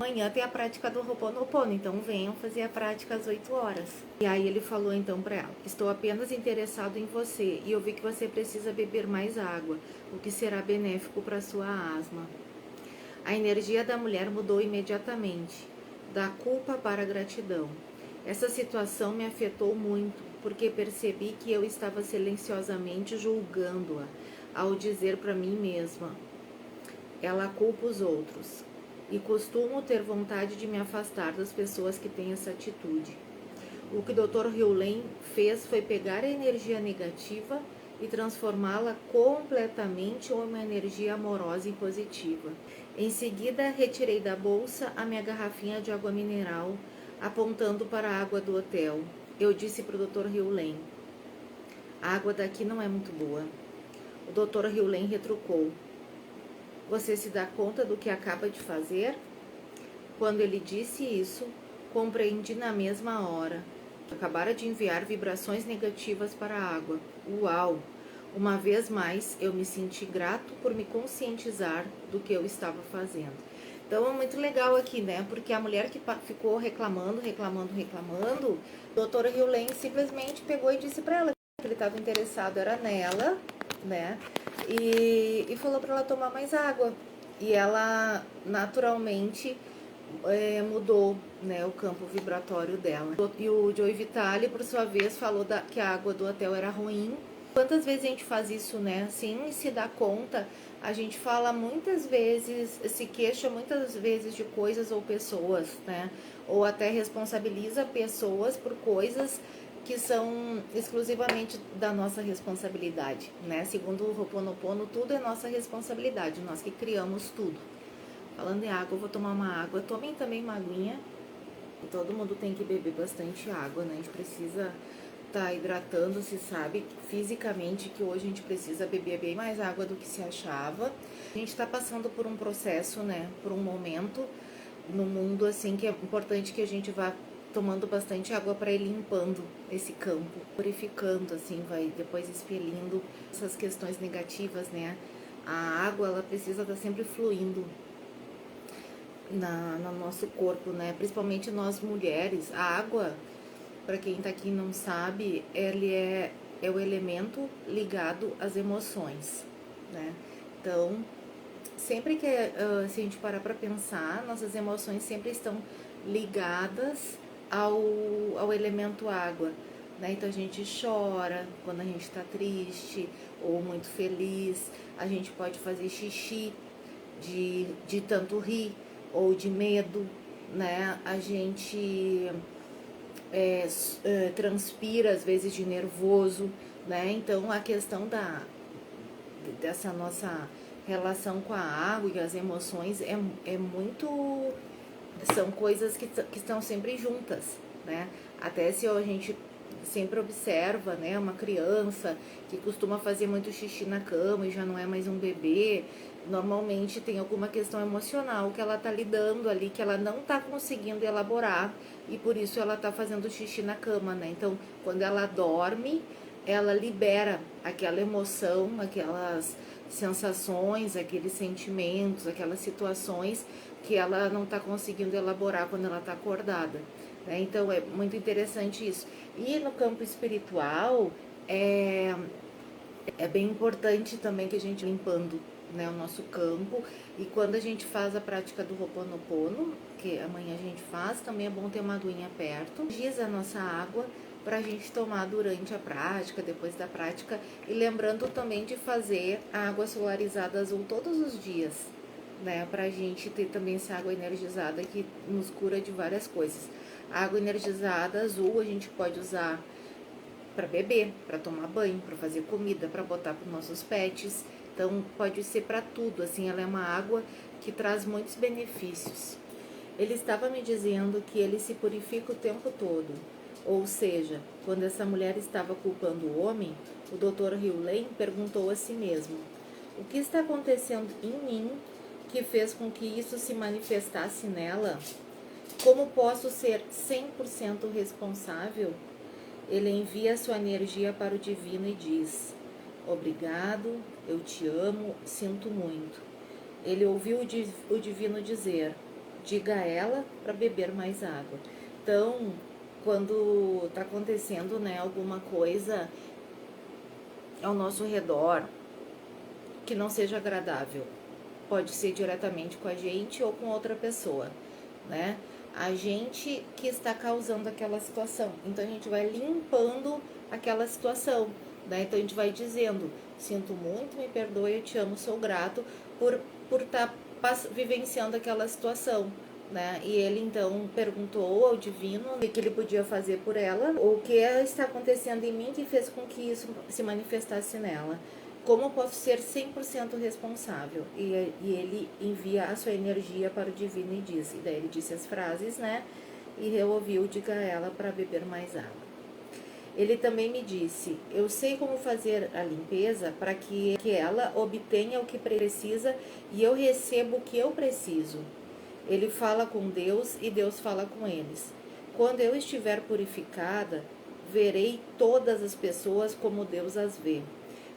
Amanhã tem a prática do Ho'oponopono, então venham fazer a prática às 8 horas. E aí ele falou então para ela: estou apenas interessado em você e eu vi que você precisa beber mais água, o que será benéfico para sua asma. A energia da mulher mudou imediatamente, da culpa para a gratidão. Essa situação me afetou muito, porque percebi que eu estava silenciosamente julgando-a ao dizer para mim mesma: ela culpa os outros. E costumo ter vontade de me afastar das pessoas que têm essa atitude. O que o Dr. Hewlett fez foi pegar a energia negativa e transformá-la completamente em uma energia amorosa e positiva. Em seguida, retirei da bolsa a minha garrafinha de água mineral, apontando para a água do hotel. Eu disse para o Dr. Hewlett: a água daqui não é muito boa. O Dr. Hewlett retrucou: você se dá conta do que acaba de fazer? Quando ele disse isso, compreendi na mesma hora. Acabara de enviar vibrações negativas para a água. Uau! Uma vez mais, eu me senti grato por me conscientizar do que eu estava fazendo. Então é muito legal aqui, né? Porque a mulher que ficou reclamando, o Dr. Hewlett simplesmente pegou e disse para ela que ele estava interessado era nela, né? E falou para ela tomar mais água. E ela naturalmente mudou, né, o campo vibratório dela. E o Joey Vitale, por sua vez, falou que a água do hotel era ruim. Quantas vezes a gente faz isso, né? Sem se dar conta, a gente fala muitas vezes, se queixa muitas vezes de coisas ou pessoas, né? Ou até responsabiliza pessoas por coisas que são exclusivamente da nossa responsabilidade, né? Segundo o Ho'oponopono, tudo é nossa responsabilidade, nós que criamos tudo. Falando em água, eu vou tomar uma água. Tomem também uma aguinha. Todo mundo tem que beber bastante água, né? A gente precisa estar hidratando, se sabe fisicamente que hoje a gente precisa beber bem mais água do que se achava. A gente está passando por um processo, né? Por um momento no mundo, assim, que é importante que a gente vá tomando bastante água para ir limpando esse campo, purificando, assim, vai depois expelindo essas questões negativas, né? A água, ela precisa estar sempre fluindo no nosso corpo, né? Principalmente nós mulheres. A água, para quem tá aqui e não sabe, ele é o elemento ligado às emoções, né? Então, sempre que se a gente parar para pensar, nossas emoções sempre estão ligadas ao elemento água, né? Então a gente chora quando a gente está triste ou muito feliz, a gente pode fazer xixi de tanto rir ou de medo, né? A gente transpira às vezes de nervoso, né? Então a questão dessa nossa relação com a água e as emoções é muito, são coisas que estão sempre juntas, né? Até se a gente sempre observa, né, uma criança que costuma fazer muito xixi na cama e já não é mais um bebê, normalmente tem alguma questão emocional que ela tá lidando ali, que ela não tá conseguindo elaborar e por isso ela tá fazendo xixi na cama, né? Então, quando ela dorme, ela libera aquela emoção, aquelas sensações, aqueles sentimentos, aquelas situações que ela não está conseguindo elaborar quando ela está acordada, né? Então é muito interessante isso. E no campo espiritual é bem importante também que a gente limpando, né, o nosso campo. E quando a gente faz a prática do Ho'oponopono, que amanhã a gente faz, também é bom ter uma aguinha perto. Giz a nossa água para a gente tomar durante a prática, depois da prática. E lembrando também de fazer a água solarizada azul todos os dias, né? Para a gente ter também essa água energizada que nos cura de várias coisas. A água energizada azul a gente pode usar para beber, para tomar banho, para fazer comida, para botar para os nossos pets. Então pode ser para tudo, assim, ela é uma água que traz muitos benefícios. Ele estava me dizendo que ele se purifica o tempo todo. Ou seja, quando essa mulher estava culpando o homem, o Dr. Hewlett perguntou a si mesmo: o que está acontecendo em mim que fez com que isso se manifestasse nela? Como posso ser 100% responsável? Ele envia sua energia para o divino e diz: obrigado, eu te amo, sinto muito. Ele ouviu o divino dizer: diga a ela para beber mais água. Então, quando está acontecendo, né, alguma coisa ao nosso redor que não seja agradável, pode ser diretamente com a gente ou com outra pessoa, né? A gente que está causando aquela situação. Então a gente vai limpando aquela situação, né? Então a gente vai dizendo: sinto muito, me perdoe, eu te amo, sou grato por estar vivenciando aquela situação, né? E ele então perguntou ao divino o que ele podia fazer por ela, ou o que está acontecendo em mim que fez com que isso se manifestasse nela. Como eu posso ser 100% responsável? E ele envia a sua energia para o divino e diz. E daí ele disse as frases, né? E eu ouvi o diga a ela para beber mais água. Ele também me disse: eu sei como fazer a limpeza para que ela obtenha o que precisa e eu recebo o que eu preciso. Ele fala com Deus e Deus fala com eles. Quando eu estiver purificada, verei todas as pessoas como Deus as vê.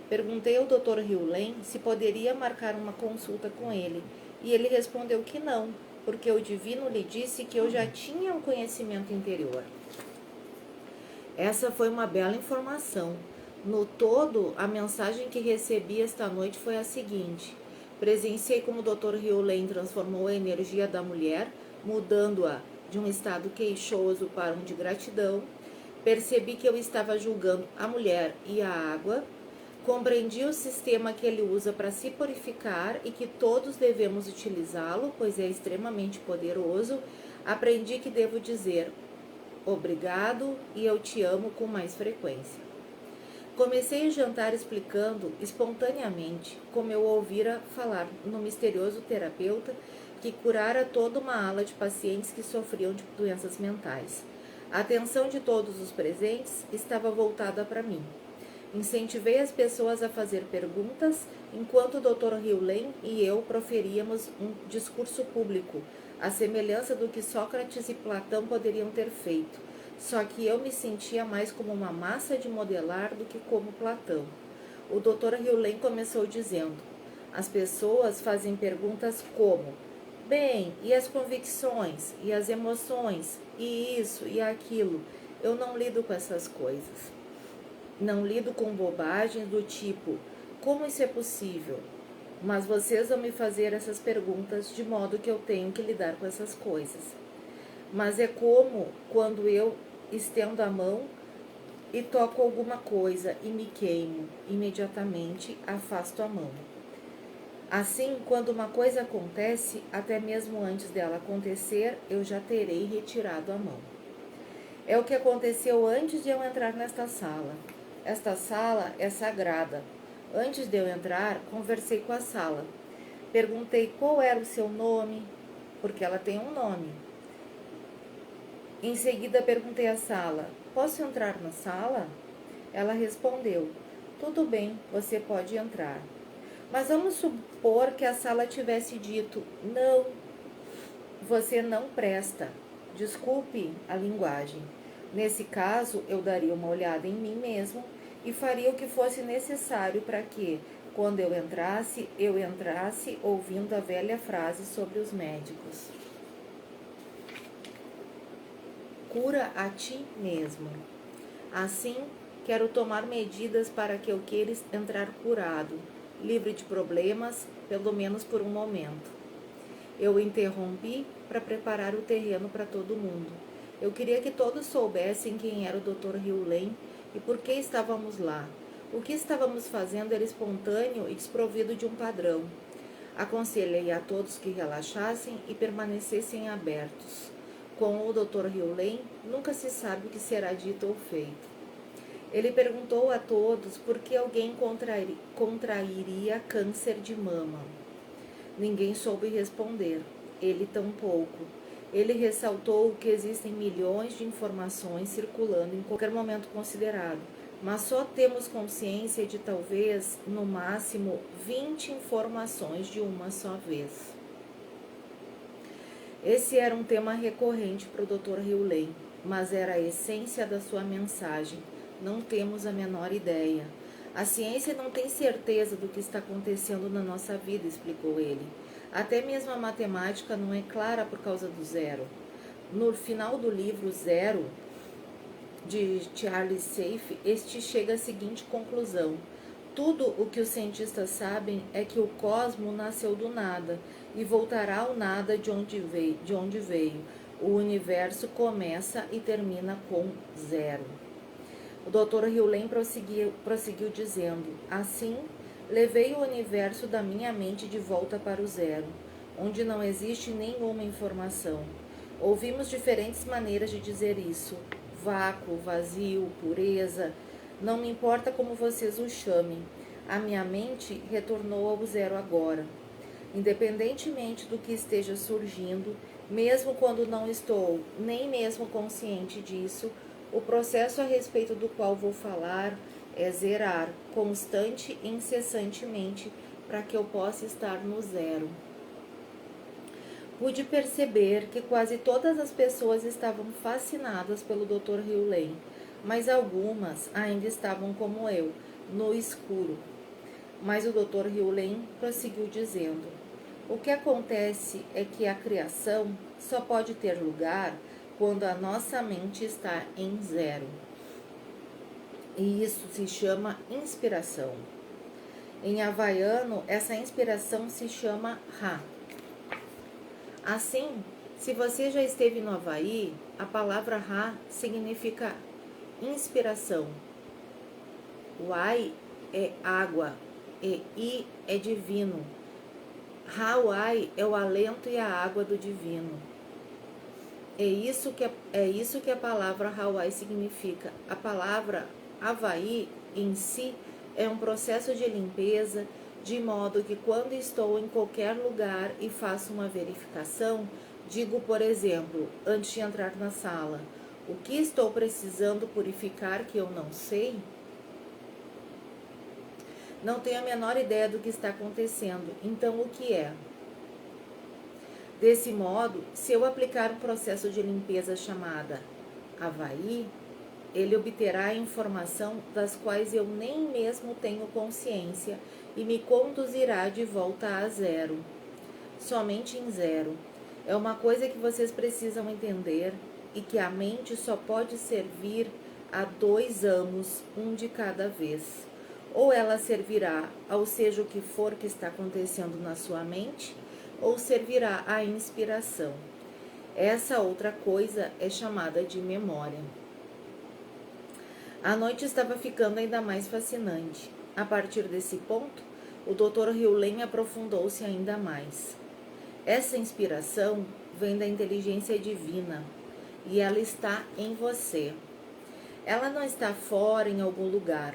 Perguntei ao Dr. Hewlett se poderia marcar uma consulta com ele, e ele respondeu que não, porque o divino lhe disse que eu já tinha um conhecimento interior. Essa foi uma bela informação. No todo, a mensagem que recebi esta noite foi a seguinte: presenciei como o Dr. Hewlett transformou a energia da mulher, mudando-a de um estado queixoso para um de gratidão. Percebi que eu estava julgando a mulher e a água. Compreendi o sistema que ele usa para se purificar e que todos devemos utilizá-lo, pois é extremamente poderoso. Aprendi que devo dizer obrigado e eu te amo com mais frequência. Comecei o jantar explicando espontaneamente como eu ouvira falar no misterioso terapeuta que curara toda uma ala de pacientes que sofriam de doenças mentais. A atenção de todos os presentes estava voltada para mim. Incentivei as pessoas a fazer perguntas, enquanto o Dr. Hewlett e eu proferíamos um discurso público, à semelhança do que Sócrates e Platão poderiam ter feito, só que eu me sentia mais como uma massa de modelar do que como Platão. O Dr. Hewlett começou dizendo: as pessoas fazem perguntas como: bem, e as convicções, e as emoções, e isso, e aquilo. Eu não lido com essas coisas. Não lido com bobagens do tipo: como isso é possível? Mas vocês vão me fazer essas perguntas de modo que eu tenho que lidar com essas coisas. Mas é como quando eu estendo a mão e toco alguma coisa e me queimo, imediatamente afasto a mão. Assim, quando uma coisa acontece, até mesmo antes dela acontecer, eu já terei retirado a mão. É o que aconteceu antes de eu entrar nesta sala. Esta sala é sagrada. Antes de eu entrar, conversei com a sala. Perguntei qual era o seu nome, porque ela tem um nome. Em seguida, perguntei à sala: posso entrar na sala? Ela respondeu: tudo bem, você pode entrar. Mas vamos supor que a sala tivesse dito: não, você não presta. Desculpe a linguagem. Nesse caso, eu daria uma olhada em mim mesmo e faria o que fosse necessário para que, quando eu entrasse ouvindo a velha frase sobre os médicos: cura a ti mesmo. Assim, quero tomar medidas para que eu queira entrar curado, livre de problemas, pelo menos por um momento. Eu interrompi para preparar o terreno para todo mundo. Eu queria que todos soubessem quem era o Dr. Hewlett e por que estávamos lá. O que estávamos fazendo era espontâneo e desprovido de um padrão. Aconselhei a todos que relaxassem e permanecessem abertos. Com o Dr. Hewlett, nunca se sabe o que será dito ou feito. Ele perguntou a todos por que alguém contrairia câncer de mama. Ninguém soube responder, ele tampouco. Ele ressaltou que existem milhões de informações circulando em qualquer momento considerado, mas só temos consciência de talvez, no máximo, 20 informações de uma só vez. Esse era um tema recorrente para o Dr. Hewlett, mas era a essência da sua mensagem. Não temos a menor ideia. A ciência não tem certeza do que está acontecendo na nossa vida, explicou ele. Até mesmo a matemática não é clara por causa do zero. No final do livro Zero, de Charles Seife, este chega à seguinte conclusão: tudo o que os cientistas sabem é que o cosmos nasceu do nada e voltará ao nada de onde veio. O universo começa e termina com zero. O Dr. Hewlett prosseguiu dizendo: assim, levei o universo da minha mente de volta para o zero, onde não existe nenhuma informação. Ouvimos diferentes maneiras de dizer isso: vácuo, vazio, pureza. Não me importa como vocês o chamem. A minha mente retornou ao zero agora. Independentemente do que esteja surgindo, mesmo quando não estou nem mesmo consciente disso, o processo a respeito do qual vou falar é zerar, constante e incessantemente, para que eu possa estar no zero. Pude perceber que quase todas as pessoas estavam fascinadas pelo Dr. Hewlett, mas algumas ainda estavam como eu, no escuro. Mas o Dr. Hewlett prosseguiu dizendo: o que acontece é que a criação só pode ter lugar quando a nossa mente está em zero. E isso se chama inspiração. Em havaiano, essa inspiração se chama Ra. Assim, se você já esteve no Havaí, a palavra Ra significa inspiração. O Ai é água e I é divino. Ra-Uai é o alento e a água do divino. É isso que a palavra Ra-Uai significa. A palavra Havaí em si é um processo de limpeza, de modo que quando estou em qualquer lugar e faço uma verificação, digo, por exemplo, antes de entrar na sala: o que estou precisando purificar que eu não sei? Não tenho a menor ideia do que está acontecendo. Então, o que é? Desse modo, se eu aplicar um processo de limpeza chamada Havaí, ele obterá a informação das quais eu nem mesmo tenho consciência e me conduzirá de volta a zero. Somente em zero. É uma coisa que vocês precisam entender e que a mente só pode servir a dois amos, um de cada vez. Ou ela servirá ao seja o que for que está acontecendo na sua mente, ou servirá à inspiração. Essa outra coisa é chamada de memória. A noite estava ficando ainda mais fascinante. A partir desse ponto, o Dr. Hewlett aprofundou-se ainda mais. Essa inspiração vem da inteligência divina e ela está em você. Ela não está fora em algum lugar.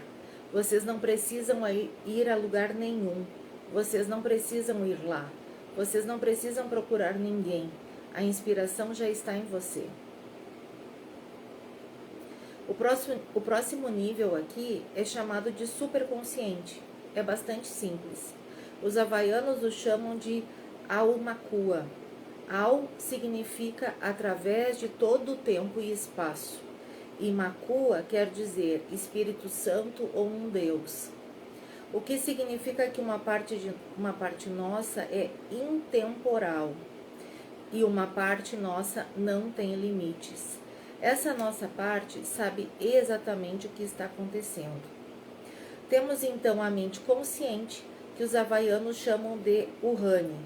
Vocês não precisam ir a lugar nenhum. Vocês não precisam ir lá. Vocês não precisam procurar ninguém. A inspiração já está em você. O próximo nível aqui é chamado de superconsciente. É bastante simples. Os havaianos o chamam de Aumakua. Au significa através de todo o tempo e espaço. E Makua quer dizer Espírito Santo ou um Deus. O que significa que uma parte nossa é intemporal e uma parte nossa não tem limites. Essa nossa parte sabe exatamente o que está acontecendo. Temos então a mente consciente, que os havaianos chamam de Uhane.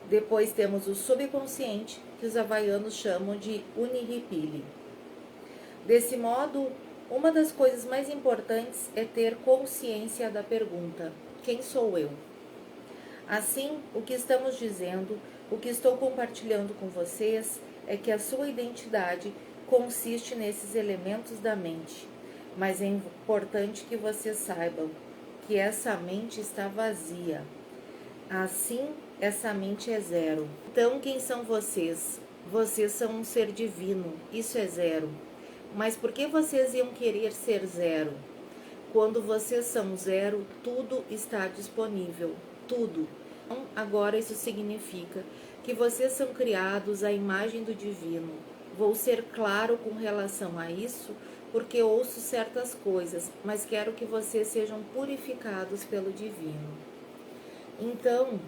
Depois temos o subconsciente, que os havaianos chamam de Unihipili. Desse modo, uma das coisas mais importantes é ter consciência da pergunta: quem sou eu? Assim, o que estamos dizendo, o que estou compartilhando com vocês, é que a sua identidade consiste nesses elementos da mente. Mas é importante que vocês saibam que essa mente está vazia. Assim, essa mente é zero. Então, quem são vocês? Vocês são um ser divino, isso é zero. Mas por que vocês iam querer ser zero? Quando vocês são zero, tudo está disponível, tudo. Então, agora isso significa que vocês são criados à imagem do divino. Vou ser claro com relação a isso, porque ouço certas coisas, mas quero que vocês sejam purificados pelo divino. Então,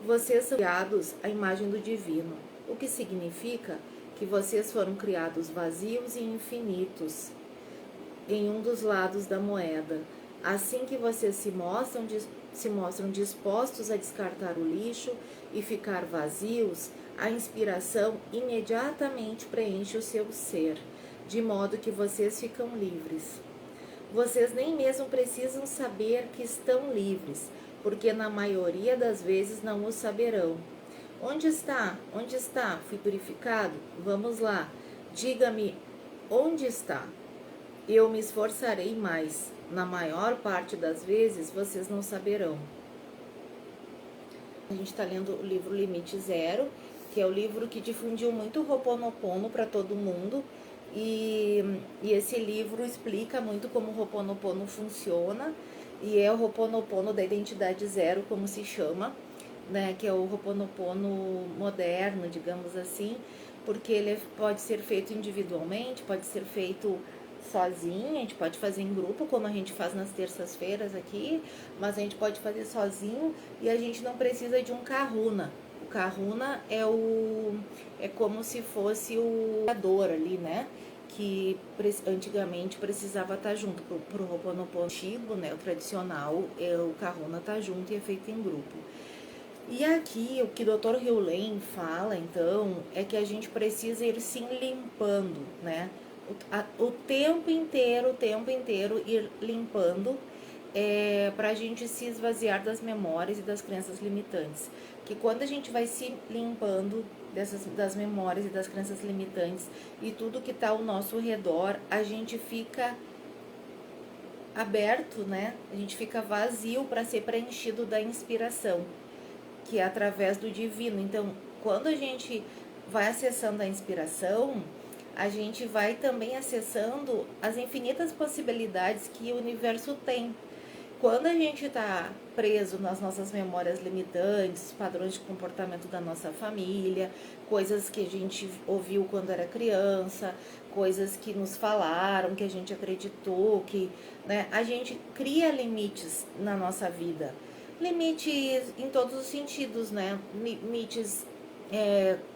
Vocês são criados à imagem do divino, o que significa que vocês foram criados vazios e infinitos em um dos lados da moeda. Assim que vocês se mostram dispostos a descartar o lixo e ficar vazios, a inspiração imediatamente preenche o seu ser, de modo que vocês ficam livres. Vocês nem mesmo precisam saber que estão livres, porque na maioria das vezes não o saberão. Onde está? Onde está? Fui purificado? Vamos lá. Diga-me, onde está? Eu me esforçarei mais. Na maior parte das vezes, vocês não saberão. A gente está lendo o livro Limite Zero, que é o livro que difundiu muito o Ho'oponopono para todo mundo. E esse livro explica muito como o Ho'oponopono funciona. E é o Ho'oponopono da identidade zero, como se chama, né? Que é o Ho'oponopono moderno, digamos assim, porque ele pode ser feito individualmente, pode ser feito sozinho, a gente pode fazer em grupo, como a gente faz nas terças-feiras aqui, mas a gente pode fazer sozinho e a gente não precisa de um kahuna. O kahuna é como se fosse o criador ali, né? Que antigamente precisava estar junto pro Ho'oponopono antigo, né? O tradicional, o kahuna tá junto e é feito em grupo. E aqui, o que o Dr. Hewlett fala, então, é que a gente precisa ir se limpando, né? O tempo inteiro ir limpando para a gente se esvaziar das memórias e das crenças limitantes. Que quando a gente vai se limpando das memórias e das crenças limitantes e tudo que está ao nosso redor, a gente fica aberto, né? A gente fica vazio para ser preenchido da inspiração, que é através do divino. Então, quando a gente vai acessando a inspiração, a gente vai também acessando as infinitas possibilidades que o universo tem. Quando a gente está preso nas nossas memórias limitantes, padrões de comportamento da nossa família, coisas que a gente ouviu quando era criança, coisas que nos falaram, que a gente acreditou, que, né, a gente cria limites na nossa vida. Limites em todos os sentidos, né? Limites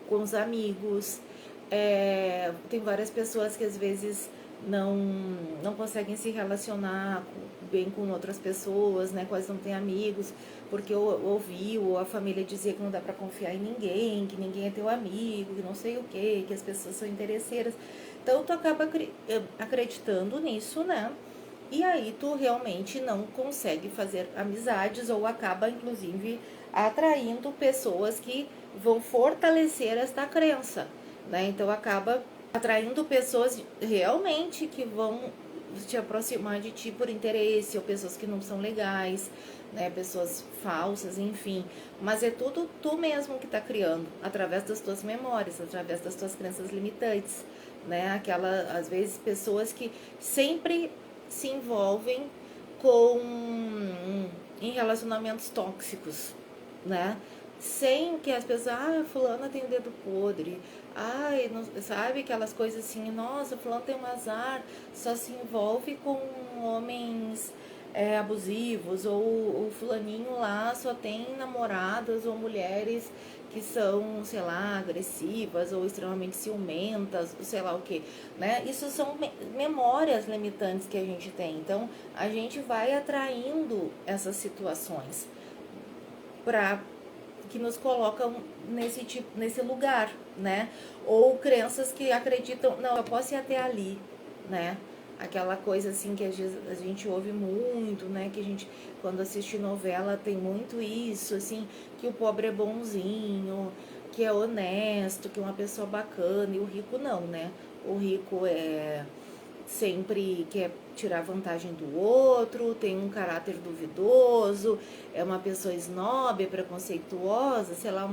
com os amigos. Tem várias pessoas que às vezes não conseguem se relacionar bem com outras pessoas, né? Quase não têm amigos, porque ouviu, ou a família dizia que não dá para confiar em ninguém, que ninguém é teu amigo, que não sei o que as pessoas são interesseiras. Então tu acaba acreditando nisso, né? E aí tu realmente não consegue fazer amizades ou acaba, inclusive, atraindo pessoas que vão fortalecer esta crença, né? Então acaba atraindo pessoas realmente que vão te aproximar de ti por interesse, ou pessoas que não são legais, né? Pessoas falsas, enfim. Mas é tudo tu mesmo que tá criando, através das tuas memórias, através das tuas crenças limitantes, né? Às vezes, pessoas que sempre se envolvem em relacionamentos tóxicos, né? Sem que as pessoas, fulana tem o dedo podre, não, sabe, aquelas coisas assim, nossa, fulano tem um azar, só se envolve com homens abusivos, ou o fulaninho lá só tem namoradas ou mulheres que são, sei lá, agressivas ou extremamente ciumentas, sei lá o que, né? Isso são memórias limitantes que a gente tem. Então, a gente vai atraindo essas situações que nos colocam nesse lugar, né? Ou crenças que acreditam, não, eu posso ir até ali, né? Aquela coisa assim que a gente ouve muito, né? Que a gente, quando assiste novela, tem muito isso, assim, que o pobre é bonzinho, que é honesto, que é uma pessoa bacana, e o rico não, né? O rico sempre quer tirar vantagem do outro, tem um caráter duvidoso, é uma pessoa snob, é preconceituosa, sei lá,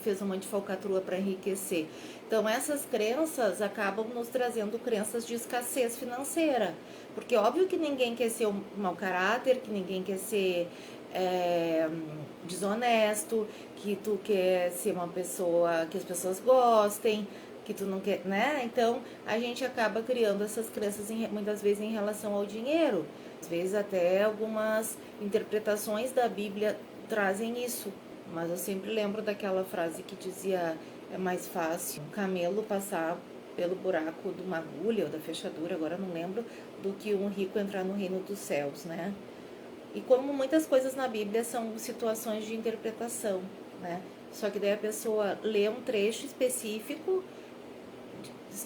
fez um monte de falcatrua para enriquecer. Então essas crenças acabam nos trazendo crenças de escassez financeira, porque óbvio que ninguém quer ser um mau caráter, que ninguém quer ser desonesto, que tu quer ser uma pessoa que as pessoas gostem, que tu não quer, né? Então, a gente acaba criando essas crenças muitas vezes em relação ao dinheiro. Às vezes até algumas interpretações da Bíblia trazem isso, Mas eu sempre lembro daquela frase que dizia: é mais fácil um camelo passar pelo buraco de uma agulha ou da fechadura, agora não lembro, do que um rico entrar no reino dos céus, né? E como muitas coisas na Bíblia são situações de interpretação, né? Só que daí a pessoa lê um trecho específico,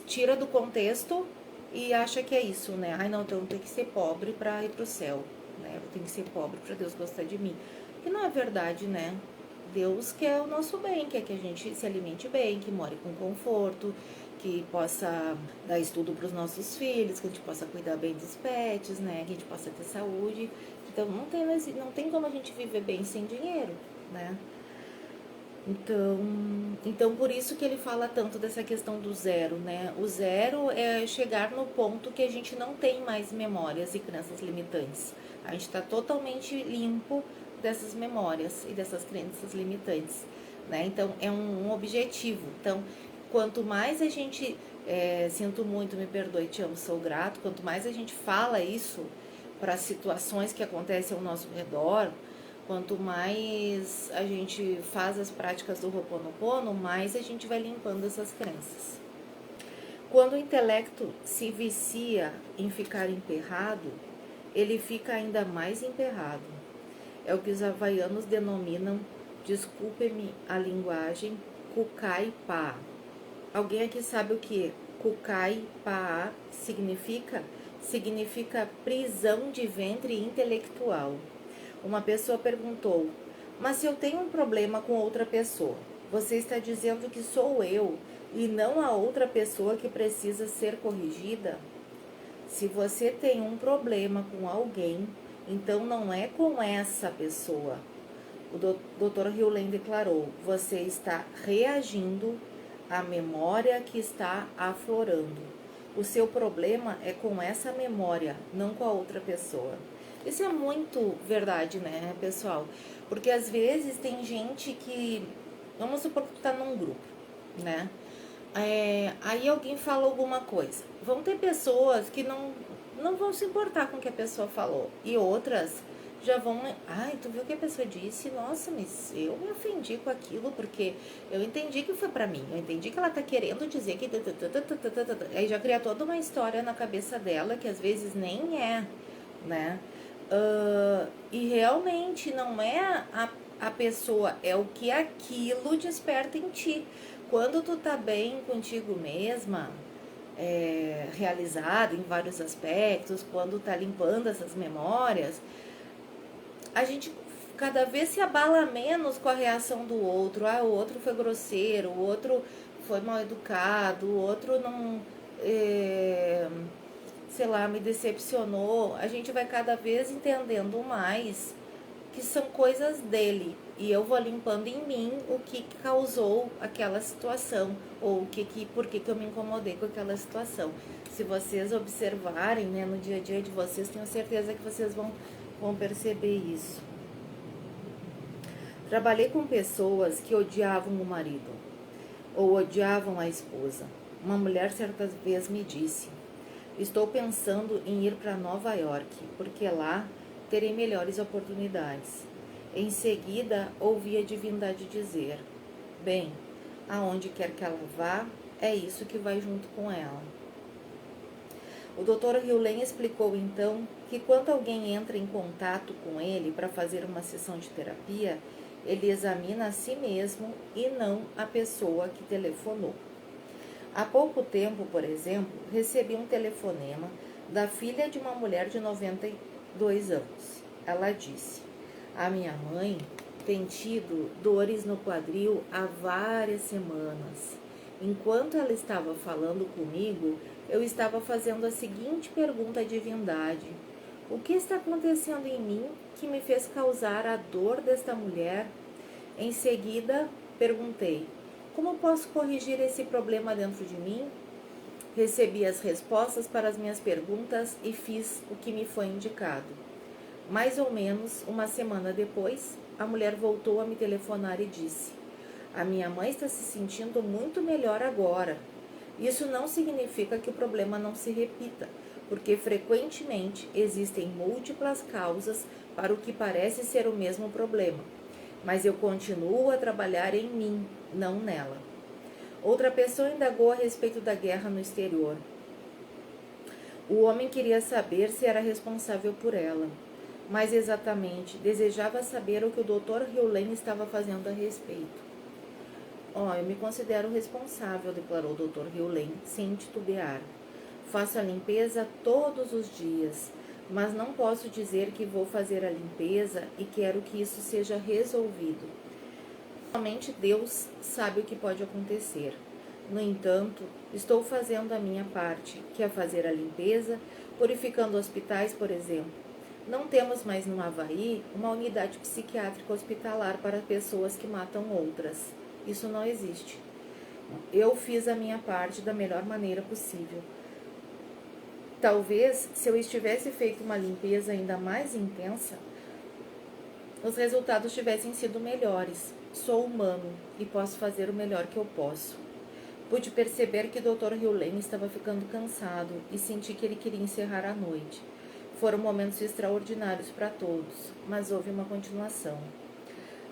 tira do contexto e acha que é isso, né? Ai, não, então eu tenho que ser pobre para ir pro céu, né? Eu tenho que ser pobre para Deus gostar de mim. Que não é verdade, né? Deus quer o nosso bem, quer que a gente se alimente bem, que more com conforto, que possa dar estudo para os nossos filhos, que a gente possa cuidar bem dos pets, né? Que a gente possa ter saúde. Então não tem como a gente viver bem sem dinheiro, né? Então por isso que ele fala tanto dessa questão do zero, né? O zero é chegar no ponto que a gente não tem mais memórias e crenças limitantes. A gente está totalmente limpo dessas memórias e dessas crenças limitantes, né? Então é um objetivo. Então quanto mais a gente sinto muito, me perdoe, te amo, sou grato. Quanto mais a gente fala isso para situações que acontecem ao nosso redor, quanto mais a gente faz as práticas do Ho'oponopono, mais a gente vai limpando essas crenças. Quando o intelecto se vicia em ficar emperrado, ele fica ainda mais emperrado. É o que os havaianos denominam, desculpe-me a linguagem, kukai pa. Alguém aqui sabe o que kukai pa significa? Significa prisão de ventre intelectual. Uma pessoa perguntou: mas se eu tenho um problema com outra pessoa, você está dizendo que sou eu e não a outra pessoa que precisa ser corrigida? Se você tem um problema com alguém, então não é com essa pessoa. O Dr. Hewlett declarou: você está reagindo à memória que está aflorando. O seu problema é com essa memória, não com a outra pessoa. Isso é muito verdade, né, pessoal? Porque às vezes tem gente que... Vamos supor que tu tá num grupo, né? Aí alguém fala alguma coisa. Vão ter pessoas que não vão se importar com o que a pessoa falou. E outras já vão... Ai, tu viu o que a pessoa disse? Nossa, mas eu me ofendi com aquilo porque eu entendi que foi pra mim. Eu entendi que ela tá querendo dizer que... Aí já cria toda uma história na cabeça dela que às vezes nem é, né? E realmente não é a pessoa, é o que aquilo desperta em ti. Quando tu tá bem contigo mesma, realizado em vários aspectos, quando tá limpando essas memórias, a gente cada vez se abala menos com a reação do outro. Ah, o outro foi grosseiro, o outro foi mal educado, o outro não... sei lá, me decepcionou. A gente vai cada vez entendendo mais que são coisas dele e eu vou limpando em mim o que causou aquela situação ou por que eu me incomodei com aquela situação. Se vocês observarem, né, no dia a dia de vocês, tenho certeza que vocês vão perceber isso. Trabalhei com pessoas que odiavam o marido ou odiavam a esposa. Uma mulher certa vez me disse: estou pensando em ir para Nova York, porque lá terei melhores oportunidades. Em seguida, ouvi a divindade dizer: bem, aonde quer que ela vá, é isso que vai junto com ela. O Dr. Hewlett explicou então que quando alguém entra em contato com ele para fazer uma sessão de terapia, ele examina a si mesmo e não a pessoa que telefonou. Há pouco tempo, por exemplo, recebi um telefonema da filha de uma mulher de 92 anos. Ela disse: a minha mãe tem tido dores no quadril há várias semanas. Enquanto ela estava falando comigo, eu estava fazendo a seguinte pergunta à divindade: o que está acontecendo em mim que me fez causar a dor desta mulher? Em seguida, perguntei: como posso corrigir esse problema dentro de mim? Recebi as respostas para as minhas perguntas e fiz o que me foi indicado. Mais ou menos uma semana depois, a mulher voltou a me telefonar e disse: a minha mãe está se sentindo muito melhor agora. Isso não significa que o problema não se repita, porque frequentemente existem múltiplas causas para o que parece ser o mesmo problema. mas eu continuo a trabalhar em mim, não nela. Outra pessoa indagou a respeito da guerra no exterior. O homem queria saber se era responsável por ela. Mais exatamente, desejava saber o que o Dr. Hewlett estava fazendo a respeito. Eu me considero responsável, declarou o Dr. Hewlett, sem titubear. Faço a limpeza todos os dias, mas não posso dizer que vou fazer a limpeza e quero que isso seja resolvido. Somente Deus sabe o que pode acontecer. No entanto, estou fazendo a minha parte, que é fazer a limpeza, purificando hospitais, por exemplo. Não temos mais no Havaí uma unidade psiquiátrica hospitalar para pessoas que matam outras. Isso não existe. Eu fiz a minha parte da melhor maneira possível. Talvez, se eu estivesse feito uma limpeza ainda mais intensa, os resultados tivessem sido melhores. Sou humano e posso fazer o melhor que eu posso. Pude perceber que o Dr. Hewlett estava ficando cansado e senti que ele queria encerrar a noite. Foram momentos extraordinários para todos, mas houve uma continuação.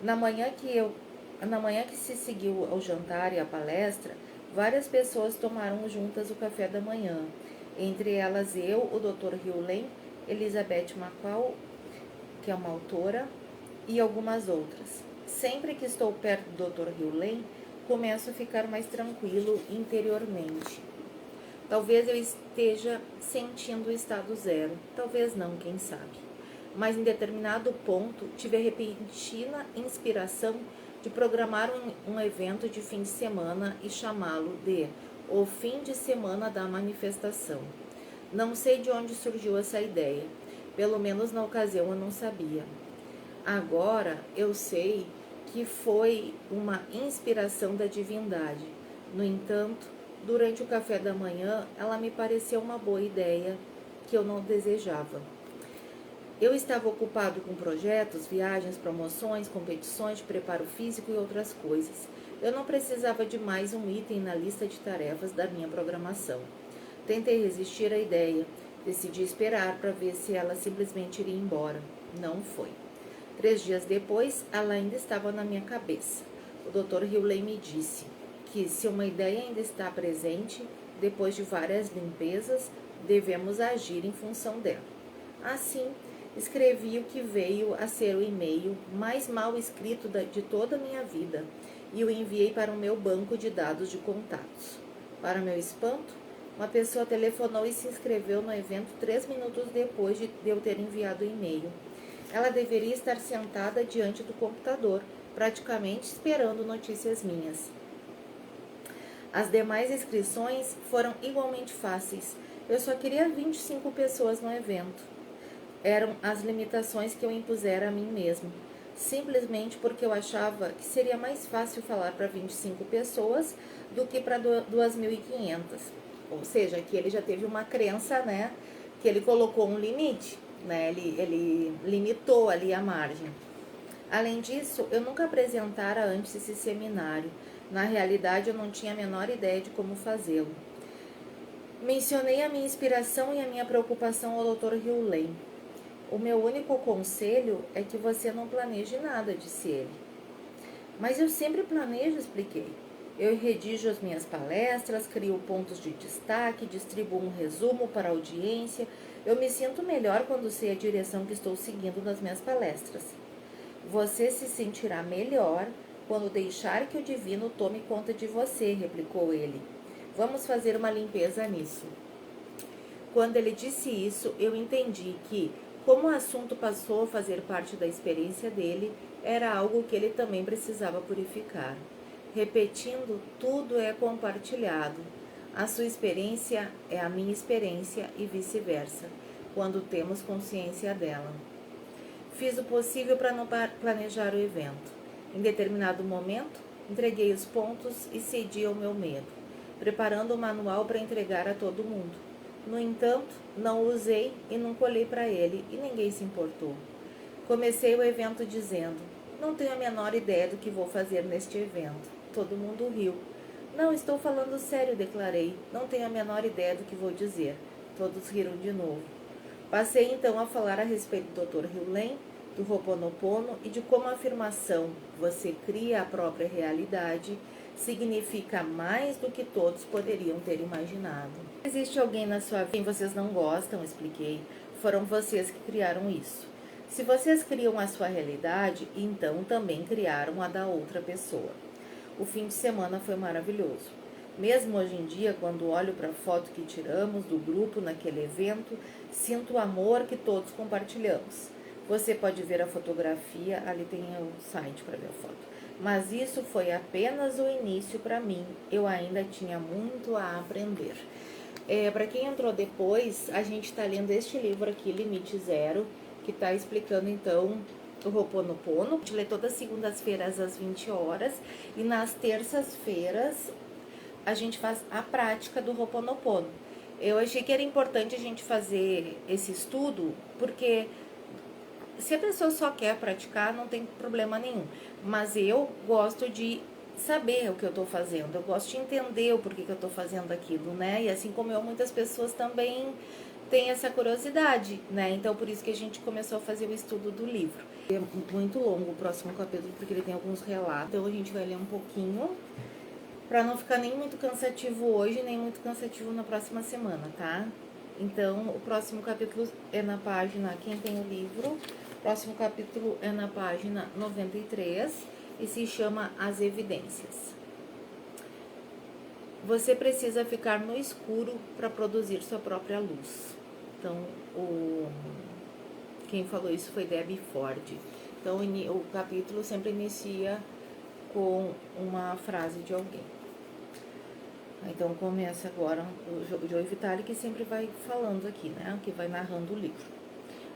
Na manhã que se seguiu ao jantar e à palestra, várias pessoas tomaram juntas o café da manhã. Entre elas eu, o Dr. Hewlett, Elizabeth McCall, que é uma autora, e algumas outras. Sempre que estou perto do Dr. Hewlett, começo a ficar mais tranquilo interiormente. Talvez eu esteja sentindo o estado zero, talvez não, quem sabe. Mas em determinado ponto, tive a repentina inspiração de programar um evento de fim de semana e chamá-lo de O Fim de Semana da Manifestação. Não sei de onde surgiu essa ideia, pelo menos na ocasião eu não sabia. Agora eu sei que foi uma inspiração da divindade. No entanto, durante o café da manhã, ela me pareceu uma boa ideia que eu não desejava. Eu estava ocupado com projetos, viagens, promoções, competições de preparo físico e outras coisas. Eu não precisava de mais um item na lista de tarefas da minha programação. Tentei resistir à ideia. Decidi esperar para ver se ela simplesmente iria embora. Não foi. 3 dias depois, ela ainda estava na minha cabeça. O Dr. Hewlett me disse que se uma ideia ainda está presente, depois de várias limpezas, devemos agir em função dela. Assim, escrevi o que veio a ser o e-mail mais mal escrito de toda a minha vida e o enviei para o meu banco de dados de contatos. Para meu espanto, uma pessoa telefonou e se inscreveu no evento 3 minutos depois de eu ter enviado o e-mail. Ela deveria estar sentada diante do computador, praticamente esperando notícias minhas. As demais inscrições foram igualmente fáceis. Eu só queria 25 pessoas no evento. Eram as limitações que eu impusera a mim mesmo, simplesmente porque eu achava que seria mais fácil falar para 25 pessoas do que para 2.500. Ou seja, que ele já teve uma crença, né, que ele colocou um limite, né, ele limitou ali a margem. Além disso, eu nunca apresentara antes esse seminário. Na realidade, eu não tinha a menor ideia de como fazê-lo. Mencionei a minha inspiração e a minha preocupação ao Dr. Hewlett. O meu único conselho é que você não planeje nada, disse ele. Mas eu sempre planejo, expliquei. Eu redijo as minhas palestras, crio pontos de destaque, distribuo um resumo para a audiência. Eu me sinto melhor quando sei a direção que estou seguindo nas minhas palestras. Você se sentirá melhor quando deixar que o divino tome conta de você, replicou ele. Vamos fazer uma limpeza nisso. Quando ele disse isso, eu entendi que, como o assunto passou a fazer parte da experiência dele, era algo que ele também precisava purificar. Repetindo, tudo é compartilhado. A sua experiência é a minha experiência e vice-versa, quando temos consciência dela. Fiz o possível para não planejar o evento. Em determinado momento, entreguei os pontos e cedi ao meu medo, preparando o manual para entregar a todo mundo. No entanto, não o usei e não colei para ele e ninguém se importou. Comecei o evento dizendo, não tenho a menor ideia do que vou fazer neste evento. Todo mundo riu. Não, estou falando sério, declarei. Não tenho a menor ideia do que vou dizer. Todos riram de novo. Passei então a falar a respeito do Dr. Hewlett do Ho'oponopono e de como a afirmação "você cria a própria realidade" significa mais do que todos poderiam ter imaginado. Existe alguém na sua vida que vocês não gostam, expliquei. Foram vocês que criaram isso. Se vocês criam a sua realidade, então também criaram a da outra pessoa. O fim de semana foi maravilhoso. Mesmo hoje em dia, quando olho para a foto que tiramos do grupo naquele evento, sinto o amor que todos compartilhamos. Você pode ver a fotografia, ali tem o site para ver a foto. Mas isso foi apenas o início para mim. Eu ainda tinha muito a aprender. Para quem entrou depois, a gente está lendo este livro aqui, Limite Zero, que está explicando então o Ho'oponopono. A gente lê todas as segundas-feiras às 20 horas e nas terças-feiras a gente faz a prática do Ho'oponopono. Eu achei que era importante a gente fazer esse estudo, porque se a pessoa só quer praticar, não tem problema nenhum. Mas eu gosto de saber o que eu estou fazendo, eu gosto de entender o porquê que eu estou fazendo aquilo, né? E assim como eu, muitas pessoas também têm essa curiosidade, né? Então, por isso que a gente começou a fazer o estudo do livro. É muito longo o próximo capítulo, porque ele tem alguns relatos. Então, a gente vai ler um pouquinho, para não ficar nem muito cansativo hoje, nem muito cansativo na próxima semana, tá? Então, o próximo capítulo é na página, quem tem o livro, o próximo capítulo é na página 93 e se chama As Evidências. Você precisa ficar no escuro para produzir sua própria luz. Então, quem falou isso foi Debbie Ford. Então, o capítulo sempre inicia com uma frase de alguém. Então, começa agora o Joe Vitale, que sempre vai falando aqui, né? Que vai narrando o livro.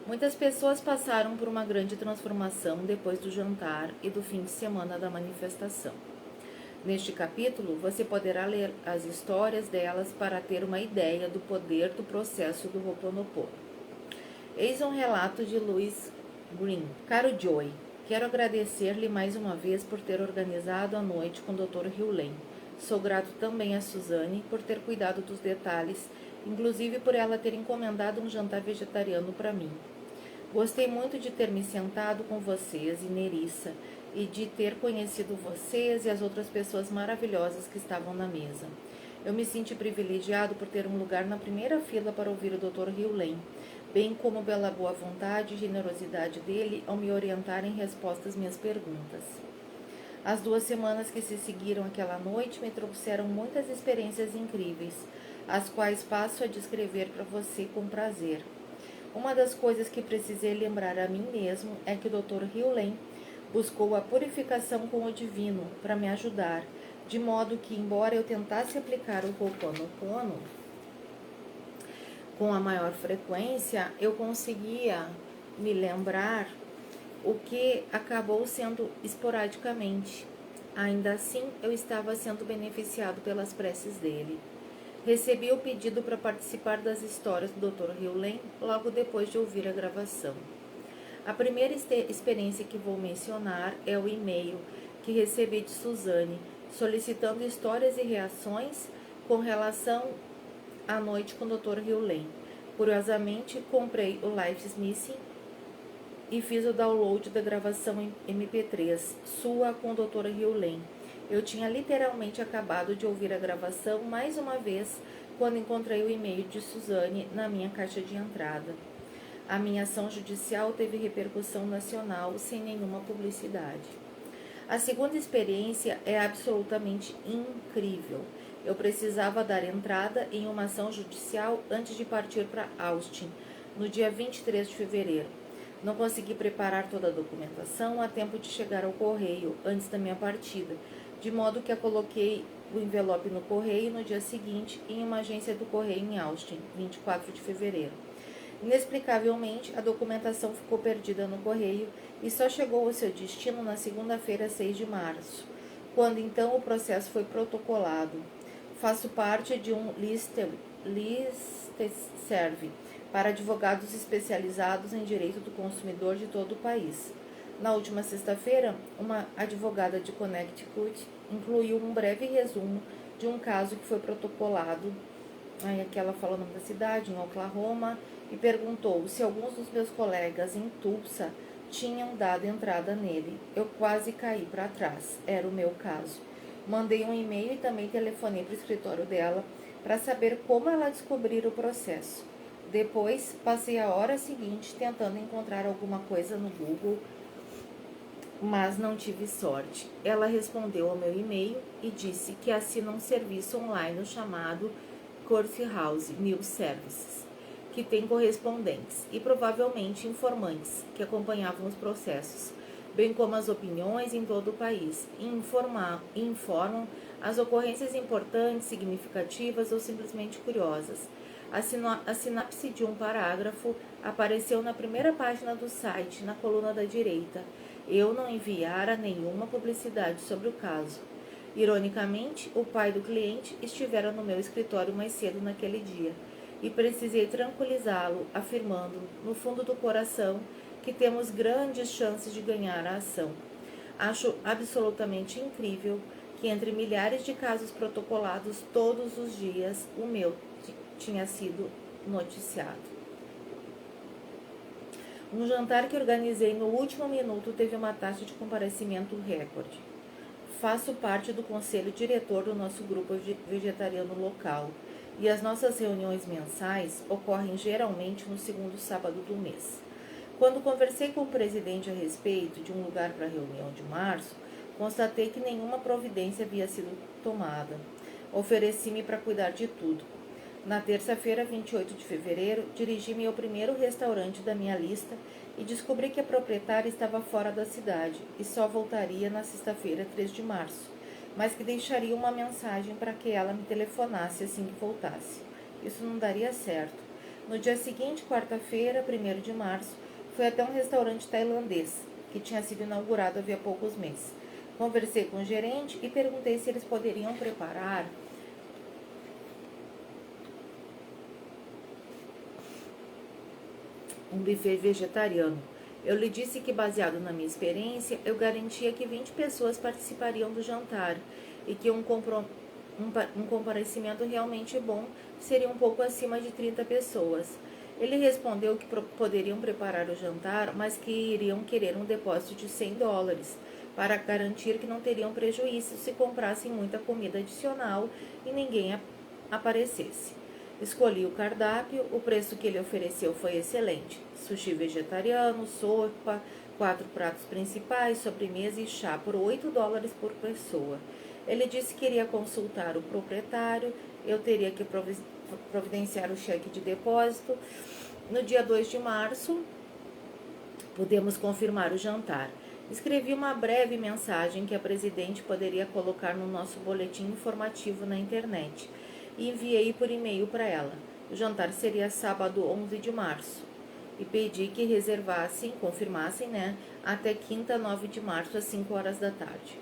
Muitas pessoas passaram por uma grande transformação depois do jantar e do fim de semana da manifestação. Neste capítulo, você poderá ler as histórias delas para ter uma ideia do poder do processo do Ho'oponopono. Eis um relato de Louise Green. Caro Joey, quero agradecer-lhe mais uma vez por ter organizado a noite com o Dr. Hugh Lane. Sou grato também a Suzanne por ter cuidado dos detalhes, inclusive por ela ter encomendado um jantar vegetariano para mim. Gostei muito de ter me sentado com vocês e Nerissa e de ter conhecido vocês e as outras pessoas maravilhosas que estavam na mesa. Eu me senti privilegiado por ter um lugar na primeira fila para ouvir o Dr. Hugh Lane, bem como pela boa vontade e generosidade dele ao me orientar em resposta às minhas perguntas. As 2 semanas que se seguiram aquela noite me trouxeram muitas experiências incríveis, as quais passo a descrever para você com prazer. Uma das coisas que precisei lembrar a mim mesmo é que o Dr. Hugh Lane buscou a purificação com o divino para me ajudar, de modo que, embora eu tentasse aplicar o Ho'oponopono com a maior frequência, eu conseguia me lembrar o que acabou sendo esporadicamente. Ainda assim, eu estava sendo beneficiado pelas preces dele. Recebi o pedido para participar das histórias do Dr. Hugh Lane logo depois de ouvir a gravação. A primeira experiência que vou mencionar é o e-mail que recebi de Suzanne, solicitando histórias e reações com relação à noite com o Dr. Hugh Lane. Curiosamente, comprei o Life's Missing e fiz o download da gravação em MP3, sua com o Dr. Hugh Lane. Eu tinha literalmente acabado de ouvir a gravação mais uma vez quando encontrei o e-mail de Suzanne na minha caixa de entrada. A minha ação judicial teve repercussão nacional sem nenhuma publicidade. A segunda experiência é absolutamente incrível. Eu precisava dar entrada em uma ação judicial antes de partir para Austin, no dia 23 de fevereiro. Não consegui preparar toda a documentação a tempo de chegar ao correio antes da minha partida, de modo que eu coloquei o envelope no correio no dia seguinte em uma agência do correio em Austin, 24 de fevereiro. Inexplicavelmente, a documentação ficou perdida no correio e só chegou ao seu destino na segunda-feira, 6 de março, quando então o processo foi protocolado. Faço parte de um listserv para advogados especializados em direito do consumidor de todo o país. Na última sexta-feira, uma advogada de Connecticut incluiu um breve resumo de um caso que foi protocolado, aí aqui ela fala o nome da cidade, em Oklahoma, e perguntou se alguns dos meus colegas em Tulsa tinham dado entrada nele. Eu quase caí para trás. Era o meu caso. Mandei um e-mail e também telefonei para o escritório dela para saber como ela descobriu o processo. Depois, passei a hora seguinte tentando encontrar alguma coisa no Google, mas não tive sorte. Ela respondeu ao meu e-mail e disse que assina um serviço online chamado Courthouse News Services, que tem correspondentes e provavelmente informantes que acompanhavam os processos, bem como as opiniões em todo o país, e informam as ocorrências importantes, significativas ou simplesmente curiosas. A sinapse de um parágrafo apareceu na primeira página do site, na coluna da direita. Eu não enviara nenhuma publicidade sobre o caso. Ironicamente, o pai do cliente estivera no meu escritório mais cedo naquele dia e precisei tranquilizá-lo, afirmando, no fundo do coração, que temos grandes chances de ganhar a ação. Acho absolutamente incrível que entre milhares de casos protocolados todos os dias, o meu tinha sido noticiado. Um jantar que organizei no último minuto teve uma taxa de comparecimento recorde. Faço parte do conselho diretor do nosso grupo vegetariano local e as nossas reuniões mensais ocorrem geralmente no segundo sábado do mês. Quando conversei com o presidente a respeito de um lugar para a reunião de março, constatei que nenhuma providência havia sido tomada. Ofereci-me para cuidar de tudo. Na terça-feira, 28 de fevereiro, dirigi-me ao primeiro restaurante da minha lista e descobri que a proprietária estava fora da cidade e só voltaria na sexta-feira, 3 de março, mas que deixaria uma mensagem para que ela me telefonasse assim que voltasse. Isso não daria certo. No dia seguinte, quarta-feira, 1º de março, fui até um restaurante tailandês, que tinha sido inaugurado havia poucos meses. Conversei com o gerente e perguntei se eles poderiam preparar um buffet vegetariano. Eu lhe disse que, baseado na minha experiência, eu garantia que 20 pessoas participariam do jantar e que um comparecimento realmente bom seria um pouco acima de 30 pessoas. Ele respondeu que poderiam preparar o jantar, mas que iriam querer um depósito de $100 para garantir que não teriam prejuízo se comprassem muita comida adicional e ninguém aparecesse. Escolhi o cardápio, o preço que ele ofereceu foi excelente. Sushi vegetariano, sopa, 4 pratos principais, sobremesa e chá por $8 por pessoa. Ele disse que iria consultar o proprietário, eu teria que providenciar o cheque de depósito. No dia 2 de março, pudemos confirmar o jantar. Escrevi uma breve mensagem que a presidente poderia colocar no nosso boletim informativo na internet e enviei por e-mail para ela. O jantar seria sábado 11 de março e pedi que reservassem, confirmassem, até quinta 9 de março às 5 horas da tarde.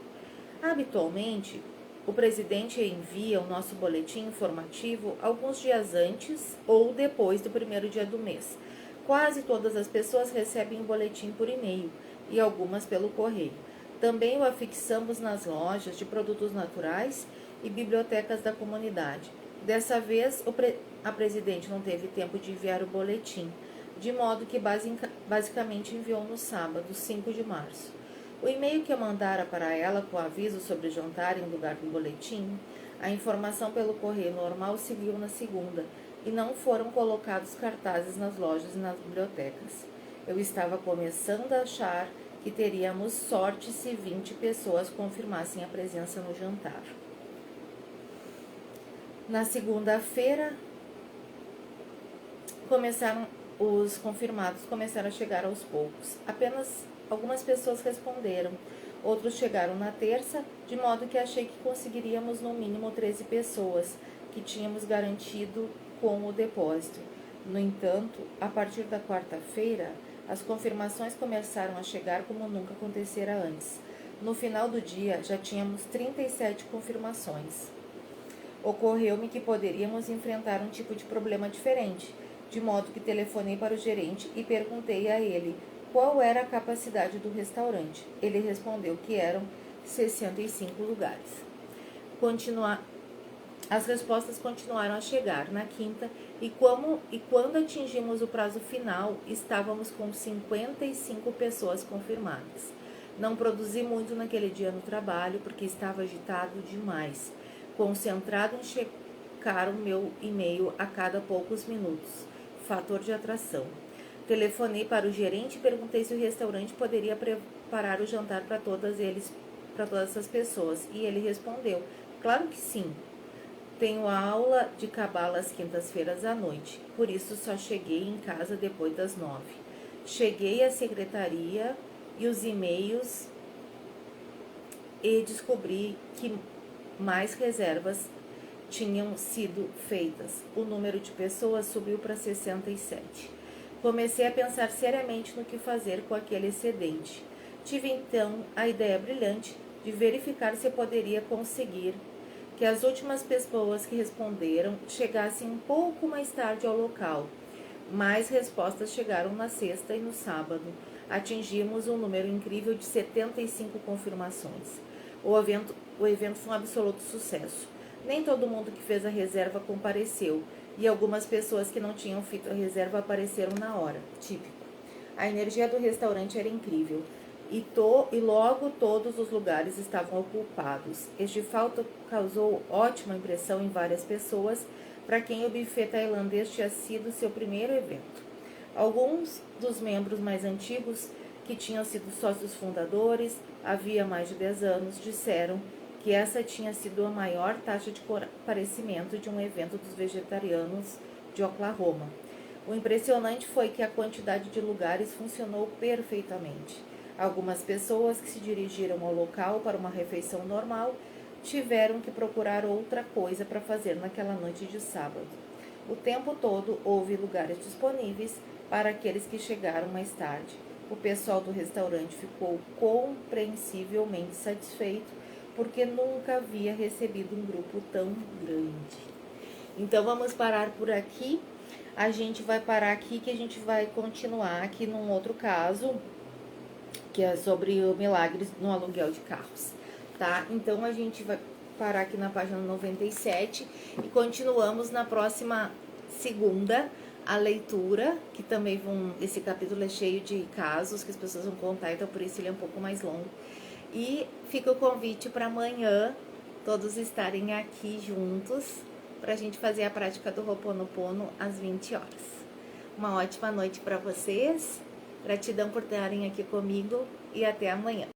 Habitualmente, o presidente envia o nosso boletim informativo alguns dias antes ou depois do primeiro dia do mês. Quase todas as pessoas recebem o boletim por e-mail e algumas pelo correio. Também o afixamos nas lojas de produtos naturais e bibliotecas da comunidade. Dessa vez, a presidente não teve tempo de enviar o boletim, de modo que basicamente enviou no sábado, 5 de março. O e-mail que eu mandara para ela com aviso sobre o jantar em lugar do boletim, a informação pelo correio normal seguiu na segunda e não foram colocados cartazes nas lojas e nas bibliotecas. Eu estava começando a achar que teríamos sorte se 20 pessoas confirmassem a presença no jantar. Na segunda-feira, os confirmados começaram a chegar aos poucos. Apenas algumas pessoas responderam. Outros chegaram na terça, de modo que achei que conseguiríamos no mínimo 13 pessoas, que tínhamos garantido com o depósito. No entanto, a partir da quarta-feira, as confirmações começaram a chegar como nunca acontecera antes. No final do dia, já tínhamos 37 confirmações. Ocorreu-me que poderíamos enfrentar um tipo de problema diferente, de modo que telefonei para o gerente e perguntei a ele qual era a capacidade do restaurante. Ele respondeu que eram 65 lugares. As respostas continuaram a chegar na quinta e quando atingimos o prazo final, estávamos com 55 pessoas confirmadas. Não produzi muito naquele dia no trabalho porque estava agitado demais, concentrado em checar o meu e-mail a cada poucos minutos. Fator de atração. Telefonei para o gerente e perguntei se o restaurante poderia preparar o jantar para todas essas pessoas. E ele respondeu: claro que sim. Tenho aula de cabala às quintas-feiras à noite, por isso só cheguei em casa depois das 9. Cheguei à secretaria e os e-mails e descobri que mais reservas tinham sido feitas. O número de pessoas subiu para 67. Comecei a pensar seriamente no que fazer com aquele excedente. Tive então a ideia brilhante de verificar se eu poderia conseguir que as últimas pessoas que responderam chegassem um pouco mais tarde ao local. Mais respostas chegaram na sexta e no sábado. Atingimos um número incrível de 75 confirmações. O evento foi um absoluto sucesso. Nem todo mundo que fez a reserva compareceu, e algumas pessoas que não tinham feito a reserva apareceram na hora. Típico. A energia do restaurante era incrível. E logo todos os lugares estavam ocupados. Este fato causou ótima impressão em várias pessoas, para quem o buffet tailandês tinha sido seu primeiro evento. Alguns dos membros mais antigos, que tinham sido sócios fundadores havia mais de 10 anos, disseram que essa tinha sido a maior taxa de comparecimento de um evento dos vegetarianos de Oklahoma. O impressionante foi que a quantidade de lugares funcionou perfeitamente. Algumas pessoas que se dirigiram ao local para uma refeição normal tiveram que procurar outra coisa para fazer naquela noite de sábado. O tempo todo houve lugares disponíveis para aqueles que chegaram mais tarde. O pessoal do restaurante ficou compreensivelmente satisfeito porque nunca havia recebido um grupo tão grande. Então vamos parar por aqui. A gente vai parar aqui que a gente vai continuar aqui num outro caso, que é sobre o milagres no aluguel de carros, tá? Então a gente vai parar aqui na página 97 e continuamos na próxima segunda a leitura, que também esse capítulo é cheio de casos que as pessoas vão contar, então por isso ele é um pouco mais longo. E fica o convite para amanhã todos estarem aqui juntos para a gente fazer a prática do Ho'oponopono às 20 horas. Uma ótima noite para vocês. Gratidão por estarem aqui comigo e até amanhã.